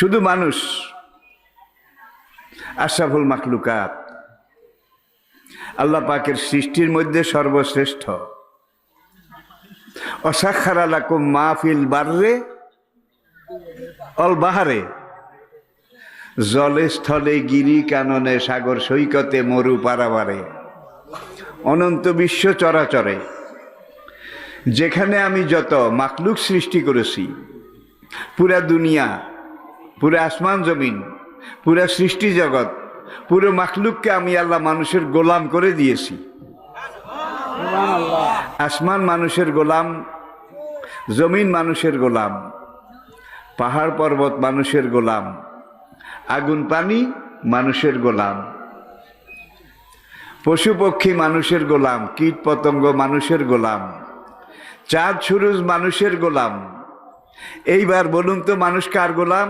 শুধু মানুষ আশরাফুল মাখলুকাত, আল্লাহ পাকের সৃষ্টির মধ্যে সর্বশ্রেষ্ঠ। অসাখারা লাকুম মাহফিল বাররে অল বাহারে, জলে স্থলে গিরি কাননে সাগর সৈকতে মরু পারাবারে, অনন্ত বিশ্ব চরাচরে যেখানে আমি যত মাখলুক সৃষ্টি করেছি, পুরা দুনিয়া, পুরা আসমান জমিন, পুরা সৃষ্টি জগৎ, পুরো মাখলুককে আমি আল্লাহ মানুষের গোলাম করে দিয়েছি। আসমান মানুষের গোলাম, জমিন মানুষের গোলাম, পাহাড় পর্বত মানুষের গোলাম, আগুন পানি মানুষের গোলাম, পশু পক্ষী মানুষের গোলাম, কীট পতঙ্গ মানুষের গোলাম, চাঁদ সূরজ মানুষের গোলাম। এইবার বলুন তো, মানুষ কার গোলাম?